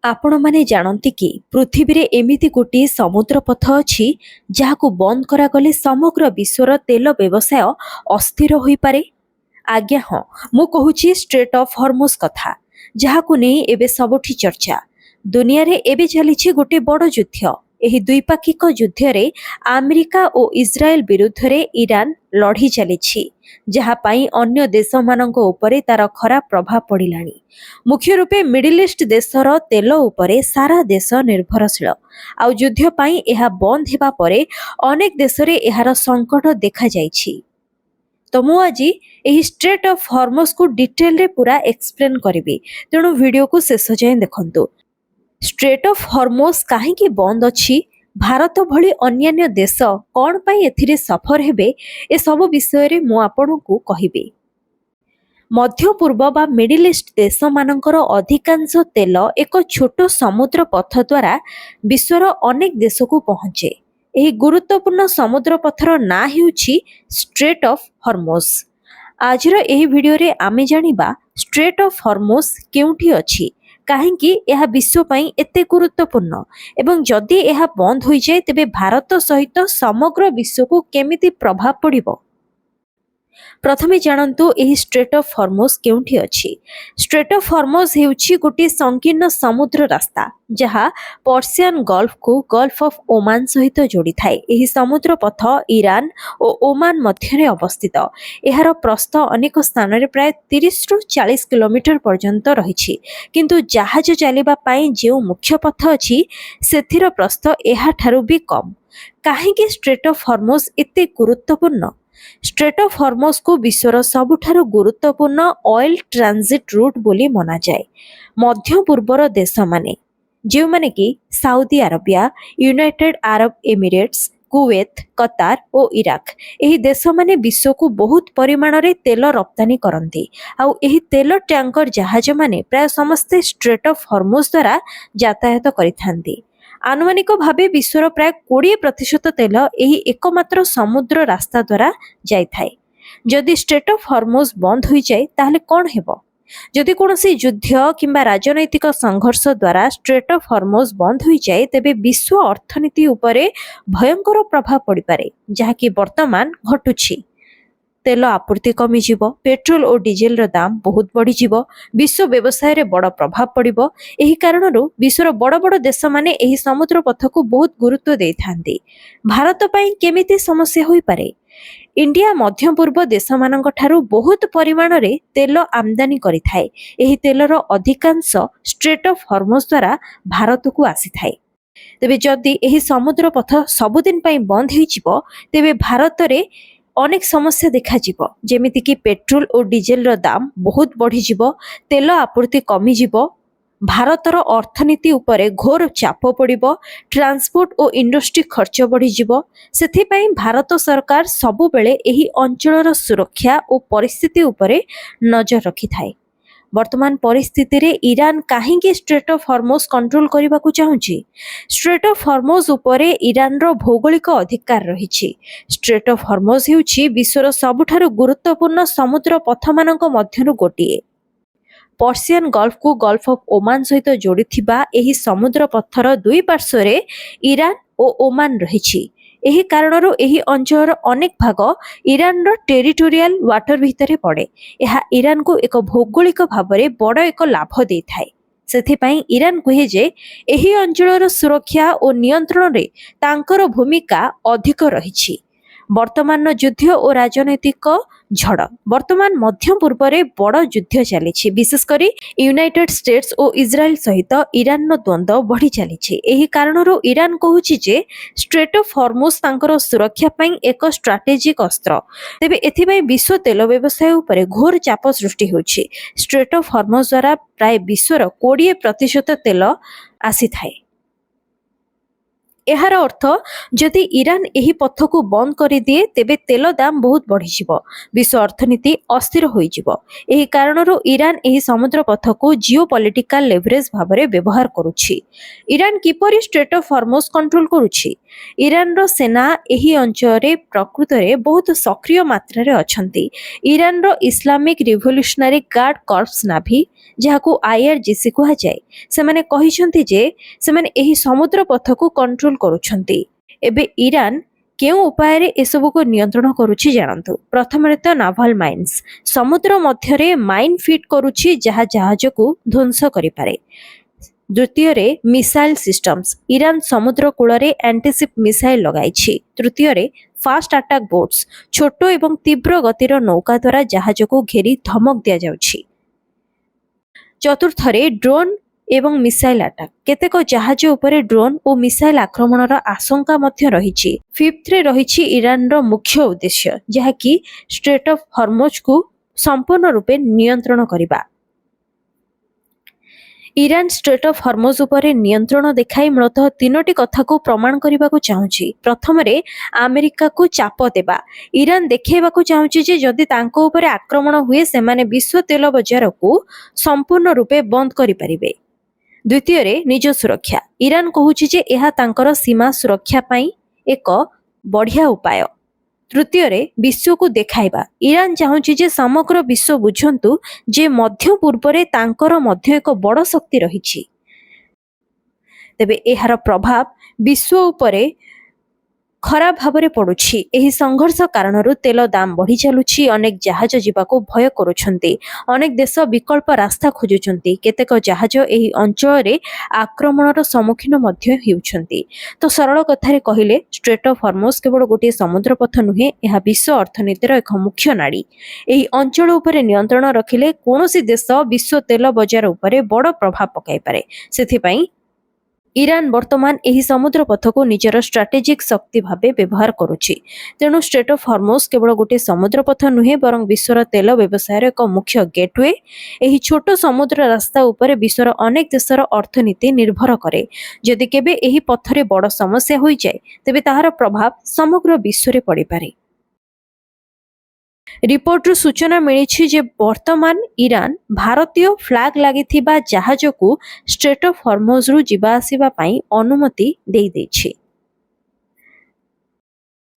आपण माने जानती कि पृथ्वी रे एमिति गोटे समुद्र पथ अछि जहाकु बंद करागले समग्र विश्वर तेल व्यवसाय अस्थिर होई पारे। आज्ञा हाँ, मु कहूची स्ट्रेट ऑफ हॉर्मुज कथा जहाकु नै एबे सबुठी चर्चा। दुनिया रे एबे चलीछि गोटे बड़ युद्ध। एही द्विपाक्षिक युद्ध रे अमेरिका और इस्राएल विरुद्ध रे ईरान लढ़ी चलीछि, जहा पाई अन्य देश मानक उपरे तार खराब प्रभाव पड़िलाणी। मुख्य रूपे मिडिल ईस्ट देशर तेल उपरे सारा देश निर्भरशील। आउ युद्ध पाई एहा बंद हेबा परे अनेक देश रे एहार संकट देखा जाइछि। तो मु आज यही स्ट्रेट ऑफ हॉर्मुज को डिटेल रे पूरा एक्सप्लेन करिवि, तेणु वीडियो को शेष जाए देखंतु। स्ट्रेट ऑफ हॉर्मुज काहेकि बंद अछि, भारत भली अन्यान्य देश कौन पाई एथिरे सफर हेबे, ए सब विषय रे मु आपनकु कहिबि। मध्य पूर्व बा मिडिल ईस्ट देश मानकर अधिकांश तेल एक छोट समुद्र पथ द्वारा विश्वर अनेक देश को पहुंचे। एही गुरुत्वपूर्ण समुद्र पथर ना हेउछि स्ट्रेट ऑफ हॉर्मुज। आजर एही वीडियो रे आमे जानिबा स्ट्रेट ऑफ हॉर्मुज केउठी अछि, काहेकि यह विश्व पई एते गुरुत्वपूर्ण एवं जदि यह बंद होई जाय तेबे भारत सहित समग्र विश्व को केमिति प्रभाव पड़िबो। प्रथमे जानतु एही स्ट्रेट ऑफ हॉर्मुज केउठी अछि। स्ट्रेट ऑफ हॉर्मुज हेउछि गोटे संकीर्ण समुद्र रास्ता जहा पर्सियन गल्फ को गल्फ ऑफ ओमान सहित जोड़ी थाए। एही समुद्र पथ ईरान और ओमान मध्य रे अवस्थित। एहार प्रस्थ अनेक स्थान रे प्राय 30 रु 40 किलोमीटर पर्यंत रहिछि, किंतु जहाज चलिबा पई जे मुख्य पथ अछि सेथिर प्रस्थ एहा ठारू भी कम। काहेकि स्ट्रेट ऑफ हॉर्मुज एते गुरुत्वपूर्ण? स्ट्रेट ऑफ हॉर्मुज को विश्वर सबुठारु गुरुत्वपूर्ण ऑयल ट्रांजिट रूट बोली मना जाए। मध्य पूर्वर देश माने जो माने कि Saudi Arabia, United Arab Emirates, Kuwait, कतार और इराक, एही देश माने विश्व को बहुत परिमाण रे तेल रप्तानी करंती। आउ एही तेल टैंकर जहाज माने प्राय समस्ते स्ट्रेट ऑफ हॉर्मुज द्वारा यातायात करिथांती। आनुमानिक भावे विश्वर प्राय 20% तेल एही एकमात्र समुद्र रास्ता द्वारा जाय थाए। जदि स्ट्रेट ऑफ हॉर्मुज बंद हो जाए ताहले कौन हेबो? जदि कोनोसी युद्ध किंबा राजनैतिक संघर्ष द्वारा स्ट्रेट ऑफ हॉर्मुज बंद हो जाए तेबे विश्व अर्थनीति उपरे भयंकर प्रभाव पड़ी पारे, जहा कि वर्तमान घटुछि। तेल आपूर्ति कमी जीवो, पेट्रोल और डीजेल रो दाम बहुत बढ़ी जीवो, विश्व व्यवसाय रे बड़ प्रभाव पड़िबो। एही कारणरू विश्वर बड़ बड़ देश माने एही समुद्र पथ को बहुत गुरुत्व देई थांती। भारत पई केमिति समस्या होई पारे? इंडिया मध्य पूर्व देश मानक ठारू बहुत परिमाण रे तेल आमदानी करि थाए। एही तेलर अधिकांश स्ट्रेट ऑफ हॉर्मुज द्वारा भारत को आसी थाए। तेबे जदि एही समुद्र पथ सबुदिन पई बंद होई जिवो तेबे भारत रे अनेक समस्या देखा जीवो, जेमिति कि पेट्रोल और डीजेल रो दाम बहुत बढ़ी जीवो, तेल आपूर्ति कमी जीवो, भारतर अर्थनीति उपरे घोर चाप पड़िबो, ट्रांसपोर्ट और इंडस्ट्री खर्च बढ़ी जीवो। सेथि पई भारत सरकार सबु बेले एही अंचलर सुरक्षा और परिस्थिति उपरे नजर रखि थाए। वर्तमान परिस्थिति रे ईरान काहेकि स्ट्रेट ऑफ हॉर्मुज कंट्रोल करबा को चाहुछि? स्ट्रेट ऑफ हॉर्मुज उपरे ईरान रो भौगोलिक अधिकार रहिछि। स्ट्रेट ऑफ हॉर्मुज हेउछि विश्वर सबुठारु गुरुत्वपूर्ण समुद्र पथ मानक मध्यरु गोटिए। पर्सियन गल्फ को गल्फ ऑफ ओमान सहित जोड़िथिबा एही समुद्र पथर दुई पार्श्व रे ईरान और ओमान रहिछि। एही कारणरू एही अंचलर अनेक भाग ईरान रो टेरिटोरियल वाटर भितरे पड़े। एहा ईरान को एक भौगोलिक भावरे बड़ एक लाभ देई थाए। सेथिपाई ईरान कहे जे एही अंचलर सुरक्षा और नियंत्रण रे तांकर भूमिका अधिक रहिछि। वर्तमान युद्ध और राजनैतिक झड़ वर्तमान मध्य पूर्व रे बड़ युद्ध चली, विशेषकर यूनाइटेड स्टेट्स और इस्राएल सहित ईरान नो द्वंद्व बढ़ी चली। एही कारणरू ईरान कहूछि जे स्ट्रेट ऑफ हॉर्मुज तांकर सुरक्षा पई एक स्ट्रैटेजिक अस्त्र। तेबे एथिबाई विश्व तेल व्यवसाय उपरे घोर चाप सृष्टि होछि। स्ट्रेट ऑफ हॉर्मुज द्वारा प्राय विश्वर 20% तेल आसी थाए। ଏହାର ଅର୍ଥ ଯଦି ଇରାନ ଏହି ପଥକୁ ବନ୍ଦ କରିଦିଏ ତେବେ ତେଲ ଦାମ ବହୁତ ବଢ଼ିଯିବ, ବିଶ୍ୱ ଅର୍ଥନୀତି ଅସ୍ଥିର ହୋଇଯିବ। ଏହି କାରଣରୁ ଇରାନ ଏହି ସମୁଦ୍ର ପଥକୁ ଜିଓ ପଲିଟିକାଲ ଲେଭରେଜ ଭାବରେ ବ୍ୟବହାର କରୁଛି। ଇରାନ କିପରି ଷ୍ଟ୍ରେଟ୍ ଅଫ୍ ହର୍ମୋଜ କଣ୍ଟ୍ରୋଲ କରୁଛି? ଇରାନର ସେନା ଏହି ଅଞ୍ଚଳରେ ପ୍ରକୃତରେ ବହୁତ ସକ୍ରିୟ ମାତ୍ରାରେ ଅଛନ୍ତି। ଇରାନର ଇସଲାମିକ ରିଭଲ୍ୟୁସନାରୀ ଗାର୍ଡ କର୍ପସ ନାଭି, ଯାହାକୁ IRGC କୁହାଯାଏ, ସେମାନେ କହିଛନ୍ତି ଯେ ସେମାନେ ଏହି ସମୁଦ୍ର ପଥକୁ କଣ୍ଟ୍ରୋଲ କରୁଛନ୍ତି। ଏବେ ଇରାନ କେଉଁ ଉପାୟରେ ଏସବୁକୁ ନିୟନ୍ତ୍ରଣ କରୁଛି ଜାଣନ୍ତୁ। ପ୍ରଥମରେ ତ ନାଭାଲ ମାଇନ୍ସ, ସମୁଦ୍ର ମଧ୍ୟରେ ମାଇନ୍ ଫିଟ୍ କରୁଛି ଯାହା ଜାହାଜକୁ ଧ୍ୱଂସ କରିପାରେ। ଦ୍ୱିତୀୟରେ ମିସାଇଲ ସିଷ୍ଟମ୍ସ, ଇରାନ ସମୁଦ୍ର କୂଳରେ ଆଣ୍ଟିସିପ୍ ମିସାଇଲ ଲଗାଇଛି। ତୃତୀୟରେ ଫାଷ୍ଟ ଆଟାକ୍ ବୋଟ୍ସ, ଛୋଟ ଏବଂ ତୀବ୍ର ଗତିର ନୌକା ଦ୍ୱାରା ଜାହାଜକୁ ଘେରି ଧମକ ଦିଆଯାଉଛି। ଚତୁର୍ଥରେ ଡ୍ରୋନ୍ ଏବଂ ମିସାଇଲ ଆଟାକ୍, କେତେକ ଜାହାଜ ଉପରେ ଡ୍ରୋନ୍ ଓ ମିସାଇଲ ଆକ୍ରମଣର ଆଶଙ୍କା ମଧ୍ୟ ରହିଛି। ଫିଫ୍ଥରେ ରହିଛି ଇରାନର ମୁଖ୍ୟ ଉଦ୍ଦେଶ୍ୟ, ଯାହାକି ଷ୍ଟ୍ରେଟ୍ ଅଫ୍ ହର୍ମୋଜକୁ ସମ୍ପୂର୍ଣ୍ଣ ରୂପେ ନିୟନ୍ତ୍ରଣ କରିବା। ଇରାନ ଷ୍ଟ୍ରେଟ୍ ଅଫ୍ ହର୍ମୋଜ ଉପରେ ନିୟନ୍ତ୍ରଣ ଦେଖାଇ ମୂଳତଃ ତିନୋଟି କଥାକୁ ପ୍ରମାଣ କରିବାକୁ ଚାହୁଁଛି। ପ୍ରଥମରେ ଆମେରିକାକୁ ଚାପ ଦେବା, ଇରାନ ଦେଖାଇବାକୁ ଚାହୁଁଛି ଯେ ଯଦି ତାଙ୍କ ଉପରେ ଆକ୍ରମଣ ହୁଏ ସେମାନେ ବିଶ୍ୱ ତେଲ ବଜାରକୁ ସମ୍ପୂର୍ଣ୍ଣ ରୂପେ ବନ୍ଦ କରିପାରିବେ। ଦ୍ୱିତୀୟରେ ନିଜ ସୁରକ୍ଷା, ଇରାନ କହୁଛି ଯେ ଏହା ତାଙ୍କର ସୀମା ସୁରକ୍ଷା ପାଇଁ ଏକ ବଢ଼ିଆ ଉପାୟ। ତୃତୀୟରେ ବିଶ୍ୱକୁ ଦେଖାଇବା, ଇରାନ ଚାହୁଁଛି ଯେ ସମଗ୍ର ବିଶ୍ୱ ବୁଝନ୍ତୁ ଯେ ମଧ୍ୟ ପୂର୍ବରେ ତାଙ୍କର ମଧ୍ୟ ଏକ ବଡ଼ ଶକ୍ତି ରହିଛି। ତେବେ ଏହାର ପ୍ରଭାବ ବିଶ୍ୱ ଉପରେ ଖରାପ ଭାବରେ ପଡୁଛି। ଏହି ସଂଘର୍ଷ କାରଣରୁ ତେଲ ଦାମ ବଢ଼ି ଚାଲୁଛି, ଅନେକ ଜାହାଜ ଯିବାକୁ ଭୟ କରୁଛନ୍ତି, ଅନେକ ଦେଶ ବିକଳ୍ପ ରାସ୍ତା ଖୋଜୁଛନ୍ତି, କେତେକ ଜାହାଜ ଏହି ଅଞ୍ଚଳରେ ଆକ୍ରମଣର ସମ୍ମୁଖୀନ ମଧ୍ୟ ହେଉଛନ୍ତି। ତ ସରଳ କଥାରେ କହିଲେ ଷ୍ଟ୍ରେଟ୍ ଅଫ୍ ହର୍ମୋଜ କେବଳ ଗୋଟିଏ ସମୁଦ୍ର ପଥ ନୁହେଁ, ଏହା ବିଶ୍ୱ ଅର୍ଥନୀତିର ଏକ ମୁଖ୍ୟ ନାଡ଼ି। ଏହି ଅଞ୍ଚଳ ଉପରେ ନିୟନ୍ତ୍ରଣ ରଖିଲେ କୌଣସି ଦେଶ ବିଶ୍ୱ ତେଲ ବଜାର ଉପରେ ବଡ଼ ପ୍ରଭାବ ପକାଇପାରେ। ସେଥିପାଇଁ ଇରାନ ବର୍ତ୍ତମାନ ଏହି ସମୁଦ୍ର ପଥକୁ ନିଜର ଷ୍ଟ୍ରାଟେଜିକ ଶକ୍ତି ଭାବେ ବ୍ୟବହାର କରୁଛି। ତେଣୁ ଷ୍ଟ୍ରେଟ୍ ଅଫ୍ ହର୍ମୋଜ କେବଳ ଗୋଟିଏ ସମୁଦ୍ର ପଥ ନୁହେଁ, ବରଂ ବିଶ୍ୱର ତେଲ ବ୍ୟବସାୟର ଏକ ମୁଖ୍ୟ ଗେଟୱେ। ଏହି ଛୋଟ ସମୁଦ୍ର ରାସ୍ତା ଉପରେ ବିଶ୍ୱର ଅନେକ ଦେଶର ଅର୍ଥନୀତି ନିର୍ଭର କରେ। ଯଦି କେବେ ଏହି ପଥରେ ବଡ଼ ସମସ୍ୟା ହୋଇଯାଏ ତେବେ ତାହାର ପ୍ରଭାବ ସମଗ୍ର ବିଶ୍ୱରେ ପଡ଼ିପାରେ। ରିପୋର୍ଟରୁ ସୂଚନା ମିଳିଛି ଯେ ବର୍ତ୍ତମାନ ଇରାନ ଭାରତୀୟ ଫ୍ଲାଗ ଲାଗିଥିବା ଜାହାଜକୁ ଷ୍ଟ୍ରେଟ୍ ଅଫ୍ ହର୍ମୋଜରୁ ଯିବା ଆସିବା ପାଇଁ ଅନୁମତି ଦେଇଦେଇଛି।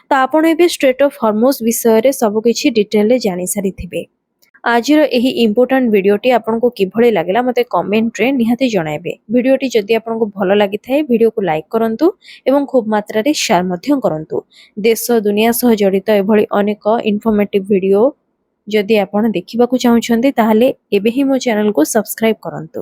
ତ ଆପଣ ଏବେ ଷ୍ଟ୍ରେଟ୍ ଅଫ୍ ହର୍ମୋଜ ବିଷୟରେ ସବୁକିଛି ଡିଟେଲରେ ଜାଣିସାରିଥିବେ। ଆଜିର ଏହି ଇମ୍ପୋର୍ଟାଣ୍ଟ ଭିଡ଼ିଓଟି ଆପଣଙ୍କୁ କିଭଳି ଲାଗିଲା ମୋତେ କମେଣ୍ଟରେ ନିହାତି ଜଣାଇବେ। ଭିଡ଼ିଓଟି ଯଦି ଆପଣଙ୍କୁ ଭଲ ଲାଗିଥାଏ ଭିଡ଼ିଓକୁ ଲାଇକ୍ କରନ୍ତୁ ଏବଂ ଖୁବ ମାତ୍ରାରେ ସେୟାର ମଧ୍ୟ କରନ୍ତୁ। ଦେଶ ଦୁନିଆ ସହ ଜଡ଼ିତ ଏଭଳି ଅନେକ ଇନଫର୍ମେଟିଭ୍ ଭିଡ଼ିଓ ଯଦି ଆପଣ ଦେଖିବାକୁ ଚାହୁଁଛନ୍ତି ତାହେଲେ ଏବେ ହିଁ ମୋ ଚ୍ୟାନେଲକୁ ସବସ୍କ୍ରାଇବ୍ କରନ୍ତୁ।